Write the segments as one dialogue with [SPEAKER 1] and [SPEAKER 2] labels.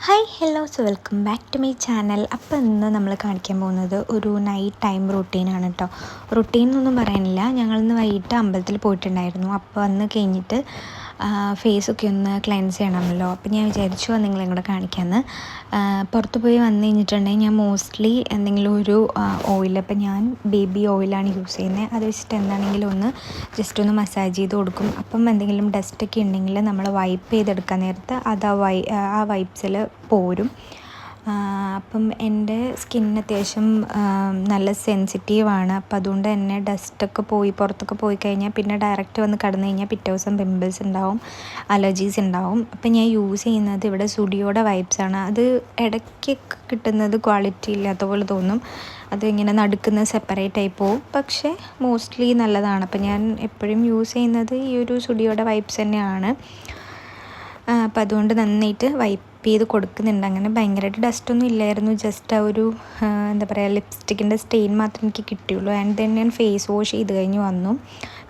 [SPEAKER 1] Hi hello welcome back to my channel. അപ്പോൾ ഇന്ന് നമ്മൾ കാണിക്കാൻ പോകുന്നത് ഒരു നൈറ്റ് ടൈം റുട്ടീനാണ് കേട്ടോ. റുട്ടീൻ എന്നൊന്നും പറയാനില്ല, ഞങ്ങളിന്ന് വൈകിട്ട് അമ്പലത്തിൽ പോയിട്ടുണ്ടായിരുന്നു. അപ്പോൾ വന്ന് കഴിഞ്ഞിട്ട് ഫേസൊക്കെ ഒന്ന് ക്ലെൻസ് ചെയ്യണമല്ലോ. അപ്പോൾ ഞാൻ വിചാരിച്ചു നിങ്ങളെ കൂടെ കാണിക്കാമെന്ന്. പുറത്ത് പോയി വന്നു കഴിഞ്ഞിട്ടുണ്ടെങ്കിൽ ഞാൻ മോസ്റ്റ്ലി എന്തെങ്കിലും ഒരു ഓയിൽ, അപ്പോൾ ഞാൻ ബേബി ഓയിലാണ് യൂസ് ചെയ്യുന്നത്. അത് വെച്ചിട്ട് എന്താണെങ്കിലും ഒന്ന് ജസ്റ്റ് ഒന്ന് മസാജ് ചെയ്ത് കൊടുക്കും. അപ്പം എന്തെങ്കിലും ഡസ്റ്റൊക്കെ ഉണ്ടെങ്കിൽ നമ്മൾ വൈപ്പ് ചെയ്തെടുക്കാൻ നേരത്ത് അത് ആ വൈപ്സിൽ പോരും. അപ്പം എൻ്റെ സ്കിൻ അത്യാവശ്യം നല്ല സെൻസിറ്റീവാണ്. അപ്പോൾ അതുകൊണ്ട് തന്നെ ഡസ്റ്റൊക്കെ പുറത്തൊക്കെ പോയി കഴിഞ്ഞാൽ പിന്നെ ഡയറക്റ്റ് വന്ന് കടന്നു കഴിഞ്ഞാൽ പിറ്റേ ദിവസം പിമ്പിൾസ് ഉണ്ടാവും, അലർജീസ് ഉണ്ടാവും. അപ്പം ഞാൻ യൂസ് ചെയ്യുന്നത് ഇവിടെ സ്റ്റുഡിയോയുടെ വൈപ്സാണ്. അത് ഇടയ്ക്ക് കിട്ടുന്നത് ക്വാളിറ്റി ഇല്ലാത്ത പോലെ തോന്നും, അത് ഇങ്ങനെ നടുക്കുന്ന സെപ്പറേറ്റ് ആയി പോവും. പക്ഷേ മോസ്റ്റ്ലി നല്ലതാണ്. അപ്പം ഞാൻ എപ്പോഴും യൂസ് ചെയ്യുന്നത് ഈ ഒരു സ്റ്റുഡിയോയുടെ വൈപ്സ് തന്നെയാണ്. അപ്പം അതുകൊണ്ട് നന്നായിട്ട് വൈപ്പ് ചെയ്ത് കൊടുക്കുന്നുണ്ട്. അങ്ങനെ ഭയങ്കരമായിട്ട് ഡസ്റ്റൊന്നും ഇല്ലായിരുന്നു, ജസ്റ്റ് ആ ഒരു എന്താ പറയുക ലിപ്സ്റ്റിക്കിൻ്റെ സ്റ്റെയിൻ മാത്രമേ എനിക്ക് കിട്ടിയുള്ളൂ. ആൻഡ് ദെൻ ഞാൻ ഫേസ് വാഷ് ചെയ്ത് കഴിഞ്ഞ് വന്നു.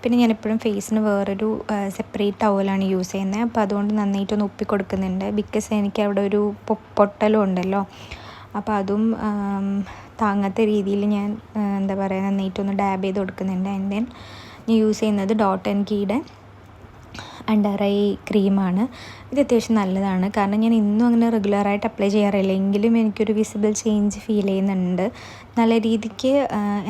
[SPEAKER 1] പിന്നെ ഞാൻ എപ്പോഴും ഫേസിന് വേറൊരു സെപ്പറേറ്റ് ടവലാണ് യൂസ് ചെയ്യുന്നത്. അപ്പോൾ അതുകൊണ്ട് നന്നായിട്ടൊന്ന് ഉപ്പി കൊടുക്കുന്നുണ്ട്. ബിക്കോസ് എനിക്ക് അവിടെ ഒരു പൊട്ടലും ഉണ്ടല്ലോ, അപ്പോൾ അതും താങ്ങാത്ത രീതിയിൽ ഞാൻ എന്താ പറയുക നന്നായിട്ടൊന്ന് ഡാബ് ചെയ്ത് കൊടുക്കുന്നുണ്ട്. ആൻഡ് ദെൻ ഞാൻ യൂസ് ചെയ്യുന്നത് ഡോട്ട് ആൻഡ് കീയുടെ അണ്ടർ ഐ ക്രീമാണ്. ഇത് അത്യാവശ്യം നല്ലതാണ്, കാരണം ഞാൻ ഇന്നും അങ്ങനെ റെഗുലറായിട്ട് അപ്ലൈ ചെയ്യാറില്ല, എങ്കിലും എനിക്കൊരു വിസിബിൾ ചേഞ്ച് ഫീൽ ചെയ്യുന്നുണ്ട്. നല്ല രീതിക്ക്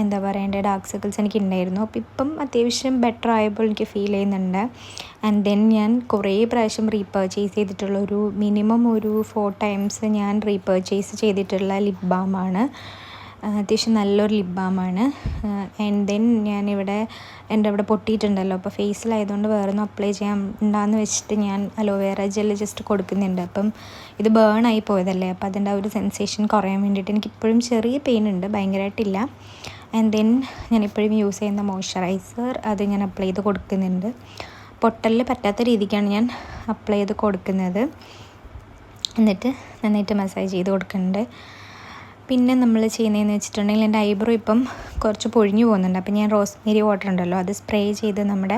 [SPEAKER 1] എന്താ പറയേണ്ടത് ഡാർക്ക് സർക്കിൾസ് എനിക്ക് ഉണ്ടായിരുന്നു. അപ്പോൾ ഇപ്പം അത്യാവശ്യം ബെറ്റർ ആയപ്പോൾ എനിക്ക് ഫീൽ ചെയ്യുന്നുണ്ട്. ആൻഡ് ദെൻ ഞാൻ കുറേ പ്രാവശ്യം റീപർച്ചേസ് ചെയ്തിട്ടുള്ള ഒരു മിനിമം ഒരു 4 times ഞാൻ റീപർച്ചേസ് ചെയ്തിട്ടുള്ള ലിപ് ബാമാണ്. അത്യാവശ്യം നല്ലൊരു ലിപ് ബാമാണ്. ആൻഡ് ദെൻ ഞാനിവിടെ എൻ്റെ ഇവിടെ പൊട്ടിയിട്ടുണ്ടല്ലോ, അപ്പോൾ ഫേസിലായതുകൊണ്ട് വേറൊന്നും അപ്ലൈ ചെയ്യാൻ ഉണ്ടാകുന്ന വെച്ചിട്ട് ഞാൻ അലോവേറ ജെല്ല് ജസ്റ്റ് കൊടുക്കുന്നുണ്ട്. അപ്പം ഇത് ബേൺ ആയി പോയതല്ലേ, അപ്പോൾ അതിൻ്റെ ആ ഒരു സെൻസേഷൻ കുറയാൻ വേണ്ടിയിട്ട് എനിക്കിപ്പോഴും ചെറിയ പെയിൻ ഉണ്ട്, ഭയങ്കരമായിട്ടില്ല. ആൻഡ് ദെൻ ഞാനിപ്പോഴും യൂസ് ചെയ്യുന്ന മോയ്സ്ചറൈസർ അത് ഞാൻ അപ്ലൈ ചെയ്ത് കൊടുക്കുന്നുണ്ട്. പൊട്ടലിൽ പറ്റാത്ത രീതിക്കാണ് ഞാൻ അപ്ലൈ ചെയ്ത് കൊടുക്കുന്നത്. എന്നിട്ട് നന്നായിട്ട് മസാജ് ചെയ്ത് കൊടുക്കുന്നുണ്ട്. പിന്നെ നമ്മൾ ചെയ്യുന്നതെന്ന് വെച്ചിട്ടുണ്ടെങ്കിൽ എൻ്റെ ഐബ്രോ ഇപ്പം കുറച്ച് പൊഴിഞ്ഞു പോകുന്നുണ്ട്. അപ്പം ഞാൻ റോസ്മേരി വാട്ടർ ഉണ്ടല്ലോ അത് സ്പ്രേ ചെയ്ത് നമ്മുടെ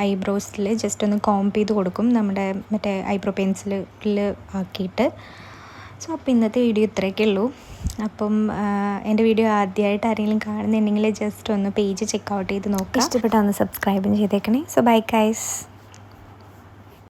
[SPEAKER 1] ഐബ്രോസിൽ ജസ്റ്റ് ഒന്ന് കോംപ് ചെയ്ത് കൊടുക്കും, നമ്മുടെ മറ്റേ ഐബ്രോ പെൻസിലിൽ ആക്കിയിട്ട്. സോ അപ്പോൾ ഇന്നത്തെ വീഡിയോ ഇത്രയൊക്കെ ഉള്ളൂ. അപ്പം എൻ്റെ വീഡിയോ ആദ്യമായിട്ട് ആരെങ്കിലും കാണുന്നുണ്ടെങ്കിൽ ജസ്റ്റ് ഒന്ന് പേജ് ചെക്ക് ഔട്ട് ചെയ്ത് നോക്കുക. ഇഷ്ടപ്പെട്ടാൽ ഒന്ന് സബ്സ്ക്രൈബും ചെയ്തേക്കണേ. So bye guys.